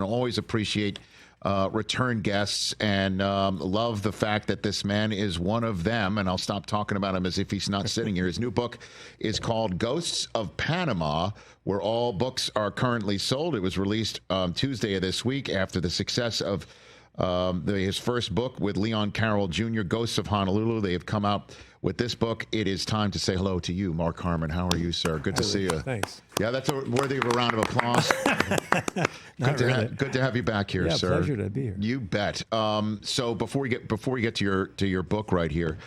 Always appreciate return guests and love the fact that this man is one of them. And I'll stop talking about him as if he's not sitting here. His new book is called Ghosts of Panama, where all books are currently sold. It was released Tuesday of this week after the success of his first book with Leon Carroll Jr., Ghosts of Honolulu. They have come out with this book. It is time to say hello to you, Mark Harmon. How are you, sir? Good to see you. Thanks. Yeah, that's worthy of a round of applause. Good to have you back here, sir. Pleasure to be here. You bet. So before we get to your book right here,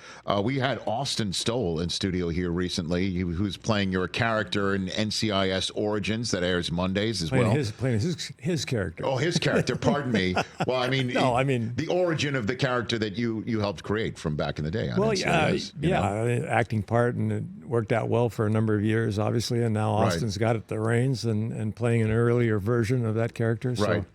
we had Austin Stoll in studio here recently, who's playing your character in NCIS Origins that airs Mondays as well. Playing his character. Oh, his character. Pardon me. Well, I mean, no, the origin of the character that you helped create from back in the day on NCIS. Acting part, and it worked out well for a number of years, obviously, and now Austin's got the reins and playing an earlier version of that character. So,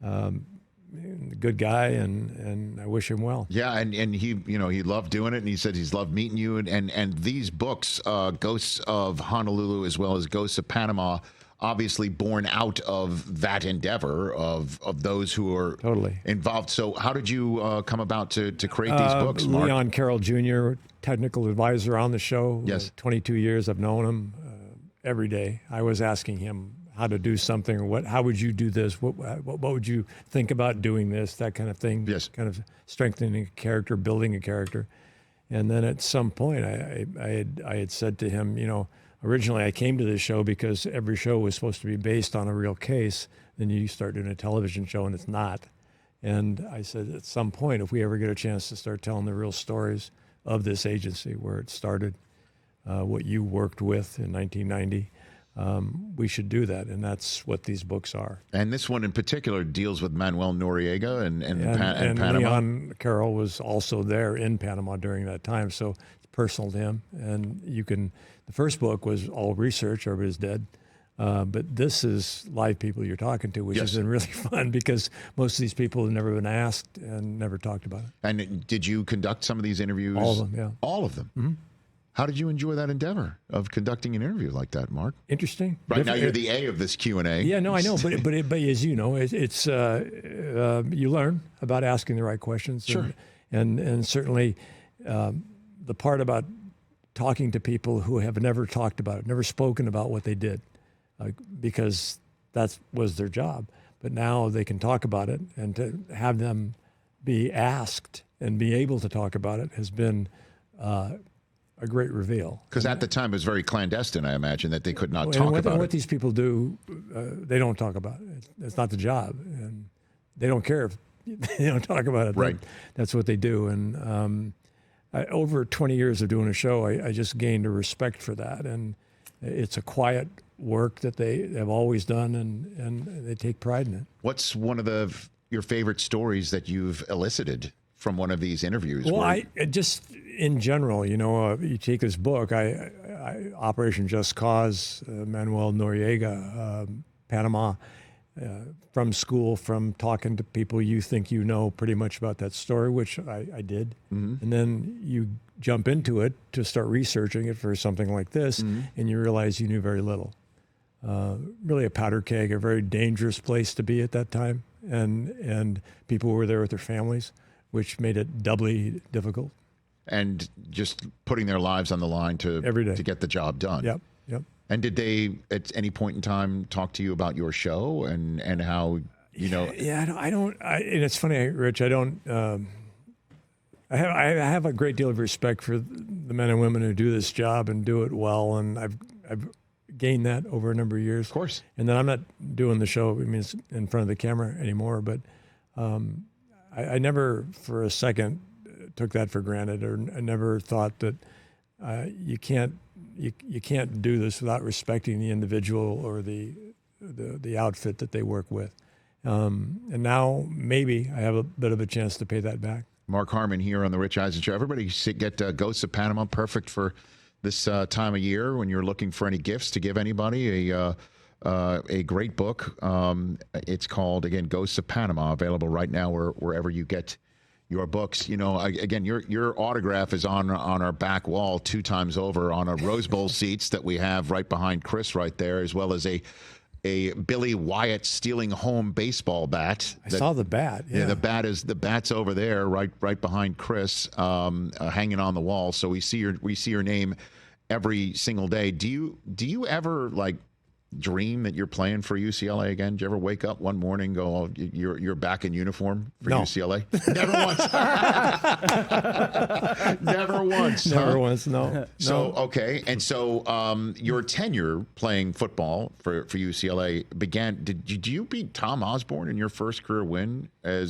good guy, and I wish him well. Yeah, and he he loved doing it, and he said he's loved meeting you, and these books, Ghosts of Honolulu as well as Ghosts of Panama, obviously born out of that endeavor of those who are totally involved. So how did you come about to create these books, Mark? Leon Carroll Jr., technical advisor on the show. Yes. 22 years I've known him. Every day I was asking him how to do something, or how would you do this? What would you think about doing this? That kind of thing. Yes. Kind of strengthening a character, building a character. And then at some point I had said to him, originally I came to this show because every show was supposed to be based on a real case. Then you start doing a television show and it's not. And I said, at some point, if we ever get a chance to start telling the real stories of this agency, where it started, what you worked with in 1990, we should do that. And that's what these books are. And this one in particular deals with Manuel Noriega and Panama. Leon Carroll was also there in Panama during that time. So it's personal to him. And the first book was all research, everybody's dead. But this is live people you're talking to, which has been really fun because most of these people have never been asked and never talked about it. And did you conduct some of these interviews? All of them, yeah. All of them? Mm-hmm. How did you enjoy that endeavor of conducting an interview like that, Mark? Interesting. Right now, you're the A of this Q&A. Yeah, no, I know, but as you know, it's you learn about asking the right questions. Sure. And certainly, the part about talking to people who have never talked about it, never spoken about what they did, because that was their job. But now they can talk about it, and to have them be asked and be able to talk about it has been a great reveal. Because at the time it was very clandestine, I imagine, that they could not talk about it. What these people do, they don't talk about it. It's not the job, and they don't care if they don't talk about it. Right. That's what they do. And over 20 years of doing a show, I just gained a respect for that. And it's a quiet work that they have always done, and they take pride in it. What's one of your favorite stories that you've elicited from one of these interviews? Well, I just in general, you take this book, Operation Just Cause, Manuel Noriega, Panama, from school, from talking to people you think you know pretty much about that story, which I did. Mm-hmm. And then you jump into it to start researching it for something like this, and you realize you knew very little. Really a powder keg, a very dangerous place to be at that time. And people were there with their families, which made it doubly difficult. And just putting their lives on the line to get the job done. Yep. And did they, at any point in time, talk to you about your show and how, Yeah, I don't. And it's funny, Rich, I don't. I have a great deal of respect for the men and women who do this job and do it well, and I've gained that over a number of years. Of course. And then I'm not doing the show, it's in front of the camera anymore, but I never for a second took that for granted, or I never thought that you can't do this without respecting the individual or the outfit that they work with. And now maybe I have a bit of a chance to pay that back. Mark Harmon here on the Rich Eisen Show. Everybody get Ghosts of Panama, perfect for this time of year when you're looking for any gifts to give anybody. A great book. It's called, again, Ghosts of Panama, available right now wherever you get your books. Again, your autograph is on our back wall 2 times over on a Rose Bowl seats that we have right behind Chris right there, as well as a a Billy Wyatt stealing home baseball bat. I saw the bat. Yeah, the bat's over there, right behind Chris, hanging on the wall. So we see your name every single day. Do you ever like dream that you're playing for UCLA again? Do you ever wake up one morning and go, oh, you're back in uniform for UCLA? Never once. Never once. Never once. No. So okay, and so your tenure playing football for UCLA began. Did you beat Tom Osborne in your first career win? Or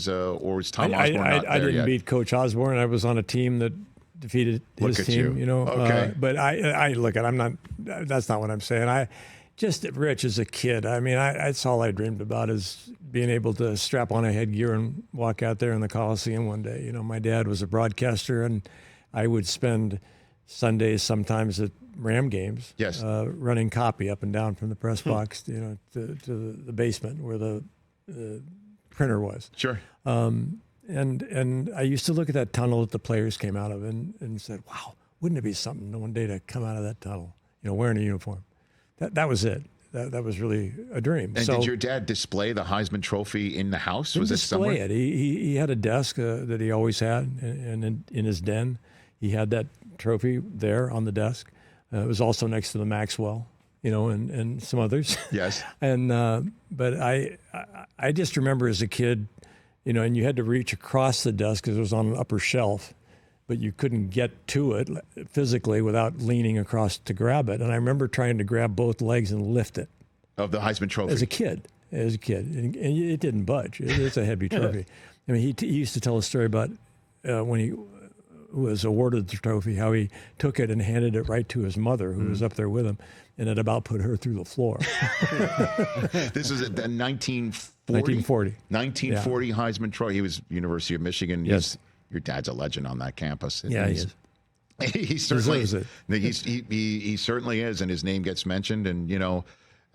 was Tom Osborne not there I didn't yet? beat Coach Osborne. I was on a team that defeated his team. You know. Okay. But I look at. I'm not. That's not what I'm saying. Just Rich as a kid, I mean, that's all I dreamed about, is being able to strap on a headgear and walk out there in the Coliseum one day. You know, my dad was a broadcaster, and I would spend Sundays sometimes at Ram games, yes, running copy up and down from the press box, you know, to the basement where the printer was. Sure. And I used to look at that tunnel that the players came out of and said, wow, wouldn't it be something one day to come out of that tunnel, you know, wearing a uniform. That was it. That was really a dream. And so, did your dad display the Heisman Trophy in the house? Was it somewhere? Display it. He had a desk that he always had, and in his den, he had that trophy there on the desk. It was also next to the Maxwell, you know, and some others. Yes. But I just remember as a kid, you know, and you had to reach across the desk because it was on an upper shelf, but you couldn't get to it physically without leaning across to grab it. And I remember trying to grab both legs and lift it. Of the Heisman Trophy? As a kid. And it didn't budge. It's a heavy trophy. I mean, he used to tell a story about when he was awarded the trophy, how he took it and handed it right to his mother, who was up there with him, and it about put her through the floor. This was at the 1940? 1940. Heisman Trophy. He was University of Michigan. Yes. Your dad's a legend on that campus. Yeah, he is. He certainly is. He certainly is, and his name gets mentioned. And you know,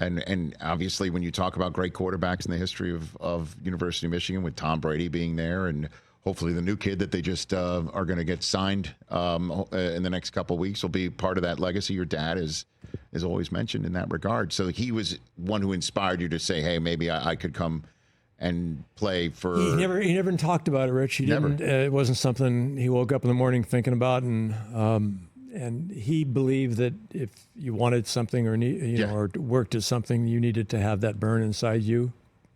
and obviously, when you talk about great quarterbacks in the history of University of Michigan, with Tom Brady being there, and hopefully the new kid that they just are going to get signed in the next couple of weeks will be part of that legacy. Your dad is always mentioned in that regard. So he was one who inspired you to say, "Hey, maybe I could come and play for." He never talked about it, Rich. He didn't. It wasn't something he woke up in the morning thinking about, and he believed that if you wanted something or or worked at something, you needed to have that burn inside you,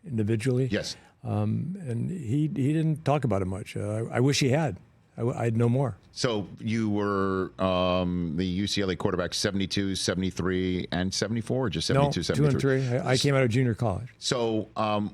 individually. Yes. And he didn't talk about it much. I wish he had. I'd know more. So you were the UCLA quarterback 72, 73, and 74, or just 72, no, 73? 2 and 3. I came out of junior college. So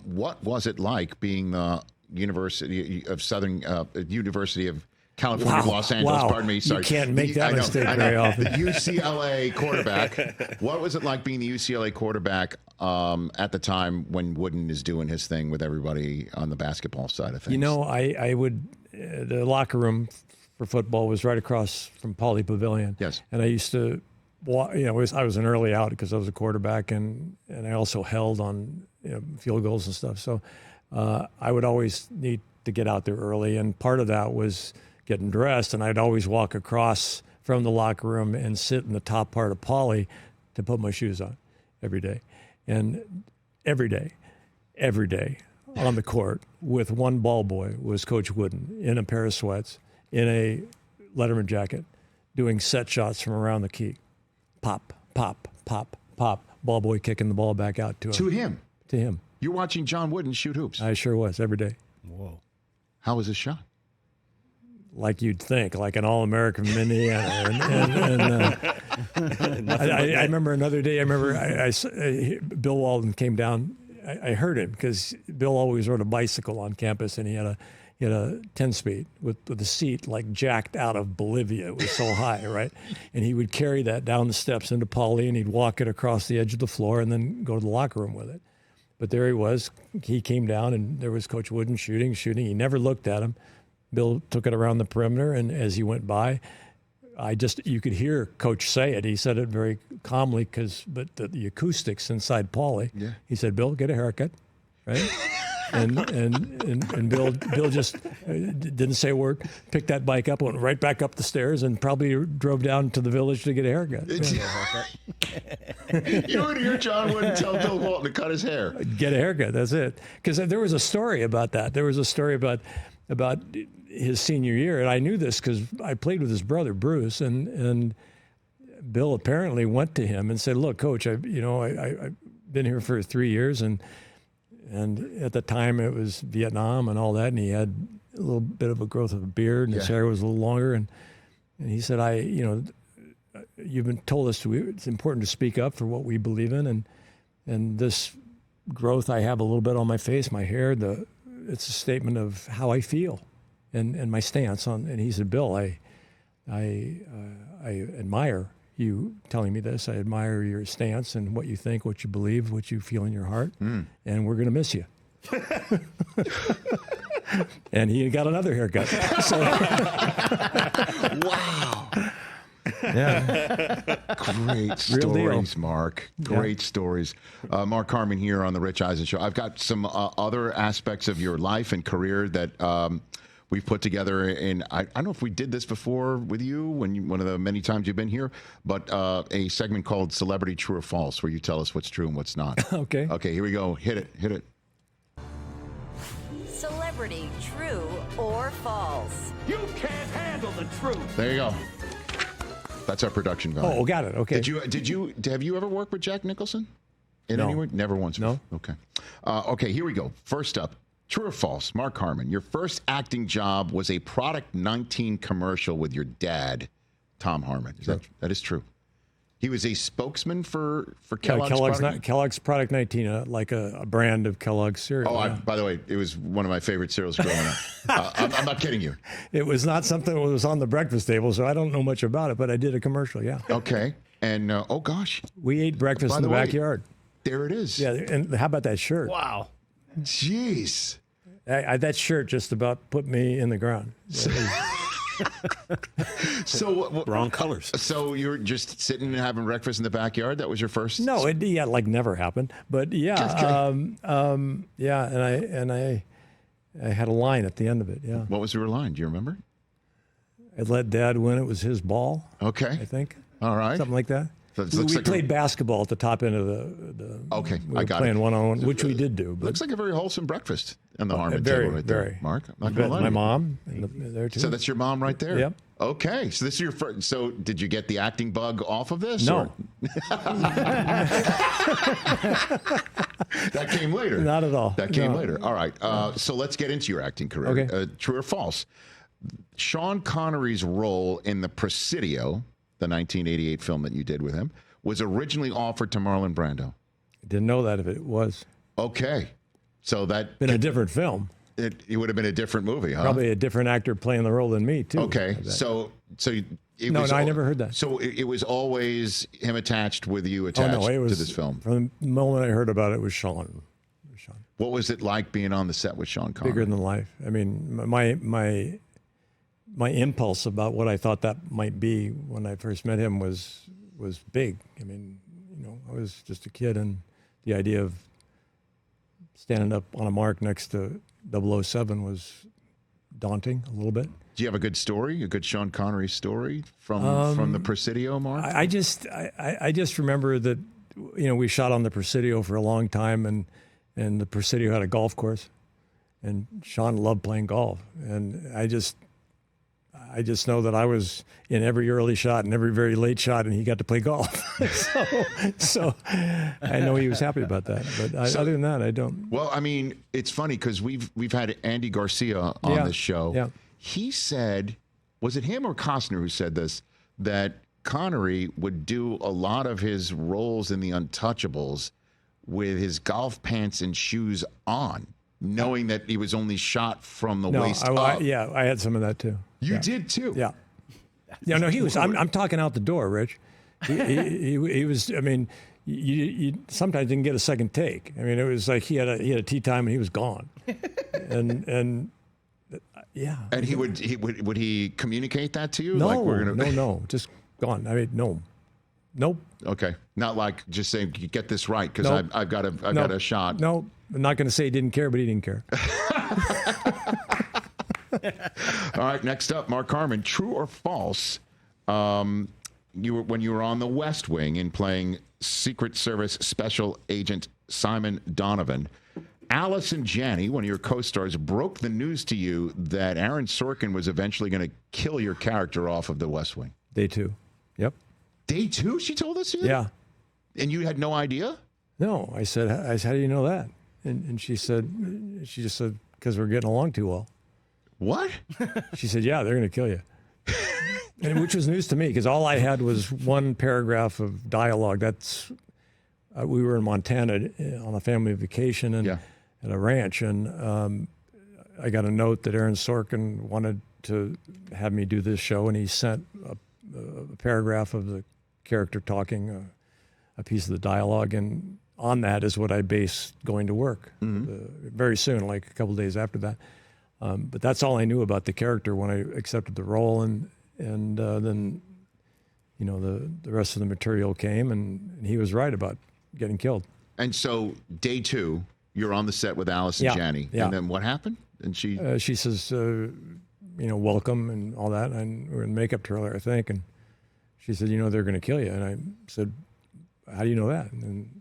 what was it like being the University of California, Los Angeles? Wow. Pardon me. Sorry. You can't make that mistake very often. The UCLA quarterback. What was it like being the UCLA quarterback at the time when Wooden is doing his thing with everybody on the basketball side of things? You know, I would. The locker room for football was right across from Pauley Pavilion. Yes. And I used to, I was an early out because I was a quarterback, and I also held on field goals and stuff. So I would always need to get out there early, and part of that was getting dressed, and I'd always walk across from the locker room and sit in the top part of Pauley to put my shoes on every day. And every day on the court with one ball boy was Coach Wooden in a pair of sweats, in a Letterman jacket, doing set shots from around the key. Pop, pop, pop, pop. Ball boy kicking the ball back out to him. To him. You're watching John Wooden shoot hoops. I sure was, every day. Whoa. How was his shot? Like you'd think, like an All-American from Indiana. I remember another day, Bill Walton came down. I heard him because Bill always rode a bicycle on campus, and he had a 10-speed with a seat like jacked out of Bolivia. It was so high, right? And he would carry that down the steps into Pauley, and he'd walk it across the edge of the floor and then go to the locker room with it. But there he was. He came down, and there was Coach Wooden shooting. He never looked at him. Bill took it around the perimeter, and as he went by, you could hear Coach say it. He said it very calmly, but the acoustics inside Pauley. Yeah. He said, "Bill, get a haircut," right? And Bill just didn't say a word, picked that bike up, went right back up the stairs, and probably drove down to the village to get a haircut. Yeah. You would hear John Wooden tell Bill Walton to cut his hair. Get a haircut, that's it. Because there was a story about that. There was a story about his senior year, and I knew this because I played with his brother, Bruce, and Bill apparently went to him and said, "Look, Coach, I've been here for 3 years, and at the time it was Vietnam and all that, and he had a little bit of a growth of a beard, and his hair was a little longer, and he said, you've been told us it's important to speak up for what we believe in, and this growth I have a little bit on my face, my hair, it's a statement of how I feel, and my stance on." And he said, "Bill, I admire you telling me this. I admire your stance and what you think, what you believe, what you feel in your heart, and we're going to miss you." And he got another haircut. So, wow. yeah. Great stories, Mark. Great stories. Mark Harmon here on the Rich Eisen Show. I've got some other aspects of your life and career that we've put together. And I don't know if we did this before with you one of the many times you've been here, but a segment called Celebrity True or False, where you tell us what's true and what's not. Okay. Okay, here we go. Hit it. Celebrity True or False. You can't handle the truth. There you go. That's our production value. Oh, got it. Okay. Have you ever worked with Jack Nicholson? No. Any way? Never once. No. Okay. Okay, here we go. First up, true or false? Mark Harmon, your first acting job was a Product 19 commercial with your dad, Tom Harmon. That is true? He was a spokesman for Kellogg's product? Kellogg's Product 19, like a brand of Kellogg's cereal. Oh, by the way, it was one of my favorite cereals growing up. I'm not kidding you. It was not something that was on the breakfast table, so I don't know much about it, but I did a commercial, yeah. Okay. And, oh, gosh. We ate breakfast in the backyard. There it is. Yeah, and how about that shirt? Wow. Jeez. That shirt just about put me in the ground. So Wrong colors. So you were just sitting and having breakfast in the backyard? That was your first? No, it never happened. But yeah, and I had a line at the end of it. Yeah. What was your line? Do you remember? I let Dad win. It was his ball. Okay. I think. All right. Something like that. So it We looks like played basketball at the top end of the Okay, we were I got playing it. one-on-one, which we did do. But Looks like a very wholesome breakfast on the Harmon very, table right there, very. Mark. I'm not gonna lie to my you. mom there too. So that's your mom right there? Yep. Okay. So this is your first. So did you get the acting bug off of this? No. or- That came later. Not at all. That came No. later. All right. So let's get into your acting career. Okay. True or false? Sean Connery's role in The Presidio, the 1988 film that you did with him, was originally offered to Marlon Brando. Didn't know that if it was Okay. So that been a different film. it would have been a different movie, huh? Probably a different actor playing the role than me too. Okay. I bet. So it No, was I never heard that. So it was always him attached with you Oh attached no, it was to this film. From the moment I heard about it, was Sean. What was it like being on the set with Sean Connery? Bigger than life. I mean, my impulse about what I thought that might be when I first met him was big. I mean, I was just a kid, and the idea of standing up on a mark next to 007 was daunting a little bit. Do you have a good story, a good Sean Connery story from the Presidio, Mark? I just remember that we shot on the Presidio for a long time, and the Presidio had a golf course, and Sean loved playing golf, and I just know that I was in every early shot and every very late shot, and he got to play golf. so I know he was happy about that. But other than that, I don't. Well, I mean, it's funny because we've had Andy Garcia on this show. Yeah. He said, was it him or Costner who said this, that Connery would do a lot of his roles in The Untouchables with his golf pants and shoes on, knowing that he was only shot from the waist up. I had some of that too. You did too. Yeah. Yeah, no, he was. I'm talking out the door, Rich. He was. I mean, you sometimes didn't get a second take. I mean, it was like he had a tea time and he was gone. and yeah. And would he communicate that to you? No, like no, just gone. I mean, no, nope. Okay, not like just saying get this right because Nope. I've got a shot. No, I'm not going to say he didn't care, but he didn't care. All right, next up, Mark Harmon. True or false? When you were on the West Wing and playing Secret Service Special Agent Simon Donovan, Alice and Janney, one of your co-stars, broke the news to you that Aaron Sorkin was eventually going to kill your character off of the West Wing. Day 2. Yep. Day 2, she told us? Yeah. And you had no idea? No, I said, how do you know that? And she just said, because we're getting along too well. What? She said, yeah, they're going to kill you. And which was news to me, because all I had was one paragraph of dialogue. That's we were in Montana on a family vacation and at a ranch, and I got a note that Aaron Sorkin wanted to have me do this show, and he sent a paragraph of the character talking, a piece of the dialogue, and on that is what I based going to work very soon, like a couple of days after that. But that's all I knew about the character when I accepted the role, and then, you know, the rest of the material came, and he was right about getting killed. And so day 2, you're on the set with Alice and Janney. Yeah. And then what happened? And she says, welcome and all that. And we were in the makeup trailer, I think. And she said, they're going to kill you. And I said, how do you know that? And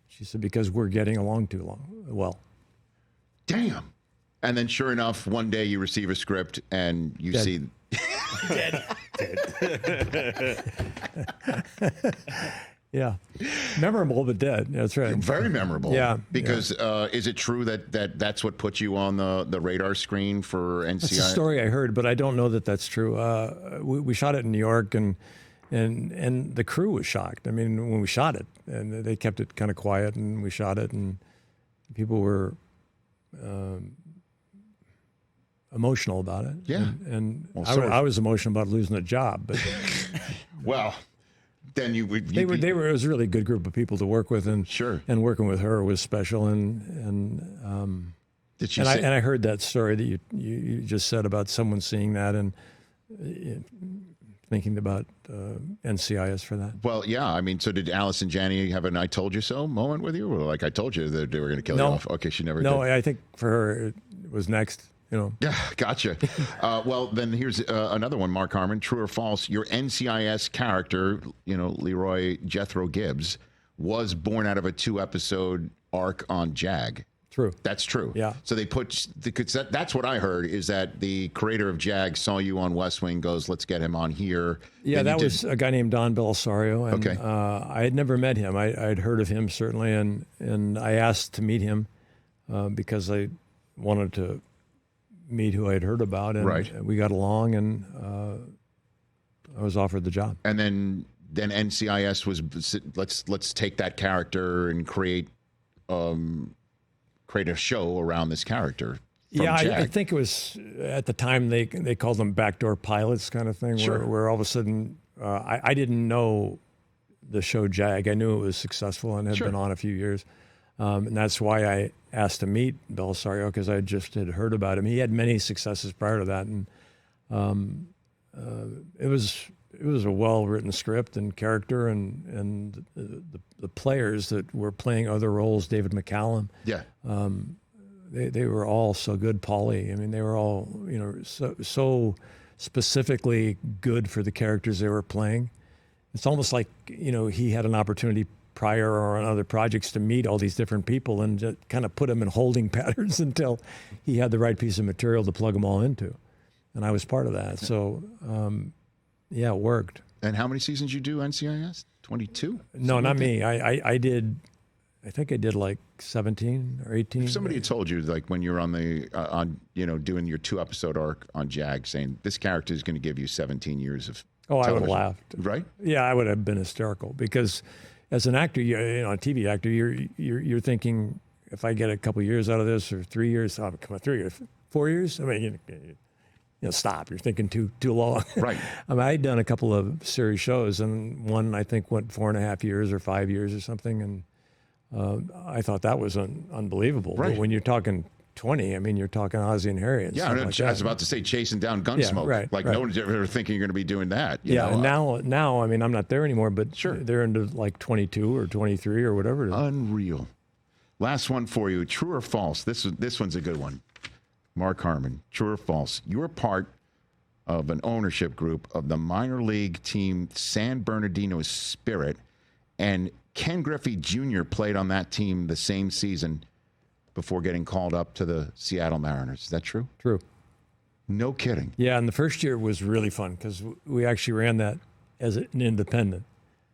she said, because we're getting along too well. Damn. And then sure enough, one day you receive a script and you see... Dead. Yeah. Memorable, but dead. That's right. Very memorable. Yeah. Because is it true that's what put you on the radar screen for NCIS? That's a story I heard, but I don't know that that's true. We shot it in New York, and the crew was shocked. I mean, when we shot it, and they kept it kind of quiet, and we shot it, and people were emotional about it. Yeah. And Well, I was emotional about losing a job, but well, then it was a really good group of people to work with, and Sure. and working with her was special, and Did she and I heard that story that you just said about someone seeing that and thinking about NCIS for that. Well, yeah. I mean, so did Alice and Janney have an "I told you so" moment with you, or like I told you that they were going to kill you off? Okay, she never did. No, I think for her it was next. Yeah, gotcha. Well, then here's another one, Mark Harmon. True or false? Your NCIS character, Leroy Jethro Gibbs, was born out of a 2-episode arc on JAG. True. That's true. Yeah. So they that's what I heard, is that the creator of JAG saw you on West Wing, goes, let's get him on here. Yeah, that was a guy named Don Belisario. And, Okay. I had never met him. I'd heard of him, certainly, and I asked to meet him because I wanted to meet who I'd heard about, and Right. we got along, and I was offered the job. And then NCIS was, let's take that character and create a show around this character. Yeah, JAG. I think it was at the time they called them backdoor pilots kind of thing, Sure. where all of a sudden I didn't know the show JAG. I knew it was successful and had Sure. been on a few years. And that's why I asked to meet Belisario, because I just had heard about him. He had many successes prior to that, and it was a well-written script and character, and the players that were playing other roles, David McCallum, Yeah. they were all so good. Paulie, I mean, they were all so specifically good for the characters they were playing. It's almost like he had an opportunity prior or on other projects to meet all these different people and just kind of put them in holding patterns until he had the right piece of material to plug them all into. And I was part of that. So, yeah, it worked. And how many seasons you do NCIS? 22? No, not me. I think I did like 17 or 18. If somebody had told you, like when you're on doing your 2-episode arc on JAG, saying this character is going to give you 17 years of I would have television, laughed. right? Yeah, I would have been hysterical, because as an actor, a TV actor, you're thinking, if I get a couple years out of this, or 3 years, 3 years, 4 years, I mean, stop. You're thinking too long. Right. I mean, I'd done a couple of series shows, and one I think went 4.5 years or 5 years or something, and I thought that was unbelievable. Right. But when you're talking 20, I mean, you're talking Ozzie and Harry. And Yeah, stuff I like was that. about to say chasing down Gunsmoke. right, Like right. no one's ever thinking you're going to be doing that. you Yeah, know? and now, I mean, I'm not there anymore, but Sure. they're into like 22 or 23 or whatever it is. Unreal. Last one for you. True or false? This one's a good one. Mark Harmon. True or false? You're part of an ownership group of the minor league team San Bernardino Spirit, and Ken Griffey Jr. played on that team the same season before getting called up to the Seattle Mariners. Is that true? True. No kidding. Yeah, and the first year was really fun because we actually ran that as an independent.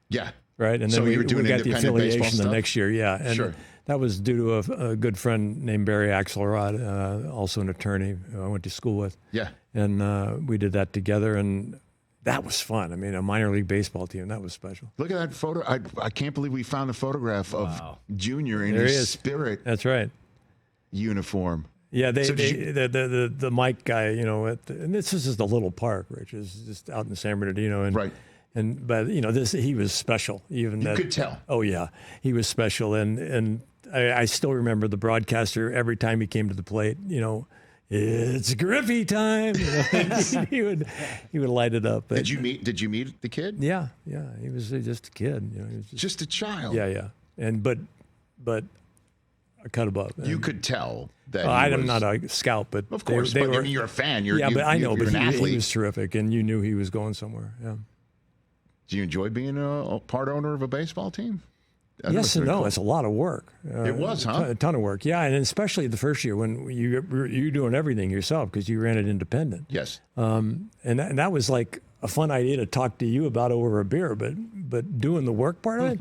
Yeah. Right, and So then you were doing we got the independent baseball affiliation the stuff? next year. Yeah, and Sure. that was due to a good friend named Barry Axelrod, also an attorney who I went to school with. Yeah. And we did that together, and that was fun. I mean, a minor league baseball team, that was special. Look at that photo. I can't believe we found a photograph of Junior in There he his is. Spirit That's right. uniform. Yeah, So did the Mike guy, and this is just a little park, Rich, is just out in San Bernardino, and Right. but he was special. Even You could tell. Oh yeah, he was special, and I still remember the broadcaster every time he came to the plate. It's Griffey time. He would light it up. Did you meet the kid? Yeah, he was just a kid. He was Just a child. yeah, and but a cut above. You could tell that. I'm not a scout, but Of course, they but I were. mean, you're a fan. You're But I know, you're but an he athlete. was terrific, and you knew he was going somewhere. Yeah. Do you enjoy being a part owner of a baseball team? Yes and no. It's a lot of work. It was, huh? A ton of work. Yeah, and especially the first year when you're doing everything yourself because you ran it independent. Yes. And that was like a fun idea to talk to you about over a beer, but doing the work part of it,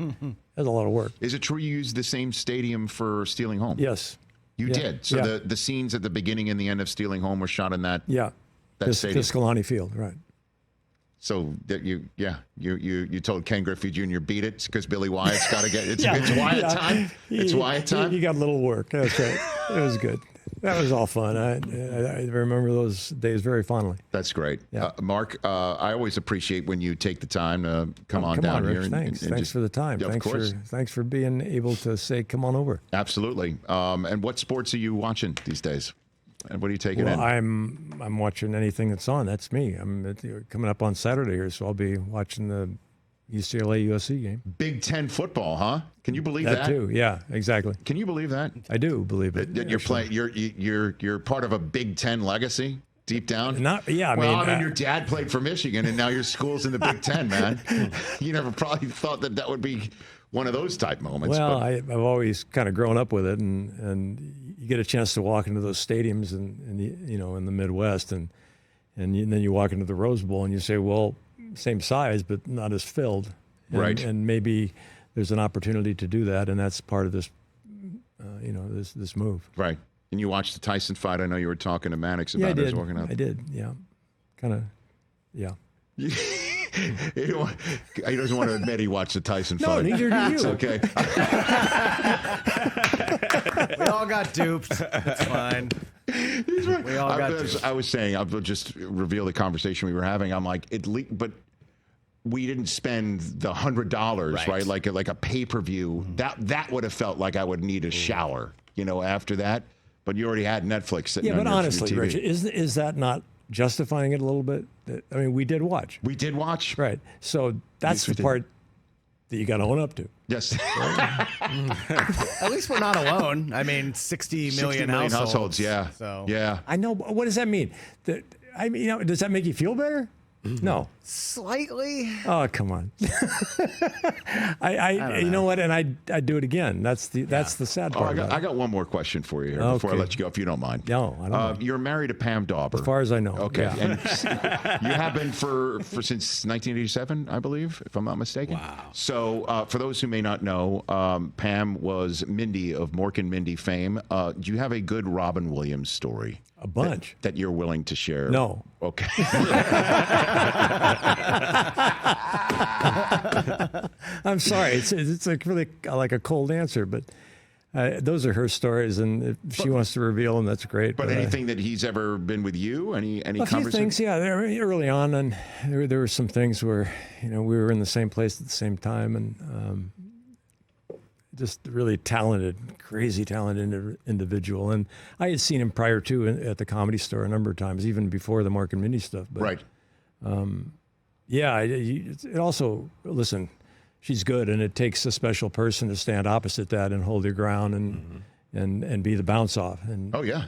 that's a lot of work. Is it true you used the same stadium for Stealing Home? Yes. You Yeah. did. So Yeah. the scenes at the beginning and the end of Stealing Home were shot in that. Yeah. That stadium. Piscalani Field, right. So that you told Ken Griffey Jr. beat it because Billy Wyatt's got to get it's Wyatt time. It's Wyatt time. You got a little work. That's right. It was good. That was all fun. I remember those days very fondly. That's great. Yeah. Mark, I always appreciate when you take the time to come on down Rich. here. Thanks. and Thanks just- for the time. Yeah, of course. Thanks for being able to say, come on over. Absolutely. And what sports are you watching these days? And what are you taking in? I'm watching anything that's on. That's me. I'm coming up on Saturday here, so I'll be watching the UCLA USC game. Big Ten football, huh? Can you believe that? That too. Yeah, exactly. Can you believe that? I do believe it. That you're playing. You're part of a Big Ten legacy deep down. I mean, your dad played for Michigan, and now your school's in the Big Ten, man. You never probably thought that would be one of those type moments. Well, but I've always kind of grown up with it, and you get a chance to walk into those stadiums in the Midwest, and then you walk into the Rose Bowl, and you say, well, same size, but not as filled, Right. And maybe there's an opportunity to do that, and that's part of this, this move. right. And you watched the Tyson fight. I know you were talking to Mannix about I it. did. Working out. I did. Yeah, kind of. Yeah. He doesn't want to admit he watched the Tyson No, fight. neither do you. It's okay. We all got duped. It's fine. We all got duped. I was saying, I'll just reveal the conversation we were having. I'm like, but we didn't spend the $100, right? Like a pay-per-view. That would have felt like I would need a shower, after that. But you already had Netflix sitting Yeah, on but your honestly, TV. Rich, is that not justifying it a little bit? I mean, we did watch. We did watch. Right. So that's Yes, we the did. part that you got to own up to. Yes. At least we're not alone. I mean, 60 million, 60 million households. Yeah. So Yeah. I know. But what does that mean? Does that make you feel better? No. slightly. Oh, come on. You know what? And I do it again. That's the sad Oh, part. about I it. got one more question for you here before I Okay. let you go, if you don't mind. No, I don't mind. You're married to Pam Dauber. As far as I know. Okay. Yeah. And you have been for since 1987, I believe, if I'm not mistaken. Wow. So for those who may not know, Pam was Mindy of Mork and Mindy fame. Do you have a good Robin Williams story? A bunch. That you're willing to share? No. Okay. I'm sorry. It's like really like a cold answer, but those are her stories, and if she wants to reveal them, that's great. But anything that he's ever been with you? Any a few conversation? things, yeah. Early on, and there were some things where we were in the same place at the same time, and just really talented, crazy talented individual. And I had seen him prior to at the Comedy Store a number of times, even before the Mark and Mindy stuff. But, Right. Yeah. It also, listen, she's good, and it takes a special person to stand opposite that and hold your ground and be the bounce off. And Oh, yeah.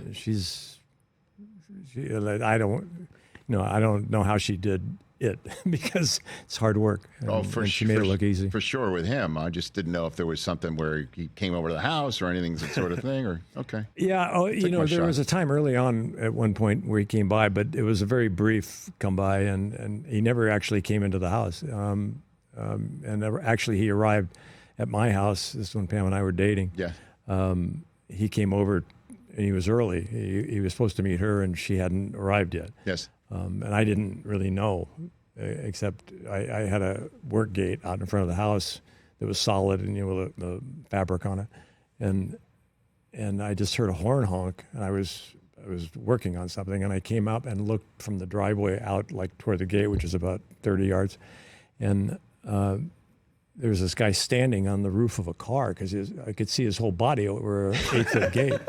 I don't know how she did it because it's hard work. And she made it look easy. For sure with him. I just didn't know if there was something where he came over to the house or anything, that sort of thing. Or okay. Yeah, there was a time early on at one point where he came by, but it was a very brief come by, and he never actually came into the house. He arrived at my house. This is when Pam and I were dating. Yeah. He came over, and he was early. He was supposed to meet her, and she hadn't arrived yet. Yes. And I didn't really know, except I had a work gate out in front of the house that was solid, and the fabric on it, and I just heard a horn honk, and I was working on something, and I came up and looked from the driveway out like toward the gate, which is about 30 yards, and there was this guy standing on the roof of a car because I could see his whole body over an 8-foot gate.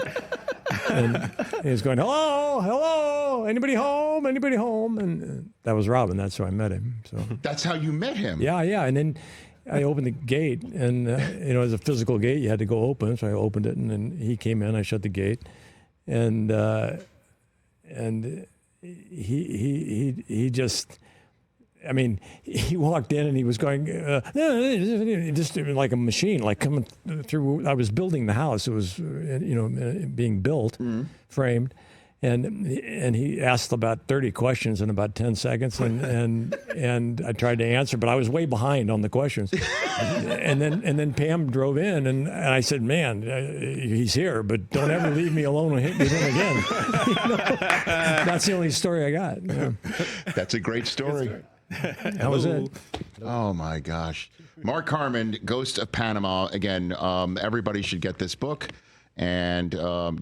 And he was going, hello, hello, anybody home, anybody home? And that was Robin. That's how I met him. So That's how you met him? Yeah. And then I opened the gate, and, as a physical gate, you had to go open. So I opened it, and then he came in. I shut the gate. And he just... he walked in and he was going, just like a machine, like coming through. I was building the house. It was, being built, framed. And he asked about 30 questions in about 10 seconds. And I tried to answer, but I was way behind on the questions. and then Pam drove in, and I said, man, he's here, but don't ever leave me alone with him again. That's the only story I got. Yeah. That's a great story. That was it. Oh, my gosh. Mark Harmon, Ghosts of Panama. Again, everybody should get this book and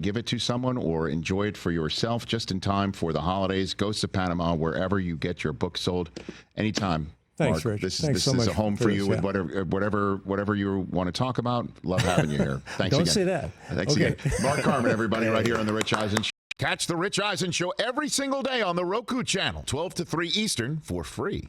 give it to someone or enjoy it for yourself just in time for the holidays. Ghosts of Panama, wherever you get your book sold, anytime. Thanks, Mark. Rich. This Thanks so is much a home for you this, with whatever you want to talk about. Love having you here. Thanks Don't again. say that. Thanks again. Mark Harmon, everybody, right here on The Rich Eisen Show. Catch The Rich Eisen Show every single day on the Roku Channel, 12 to 3 Eastern, for free.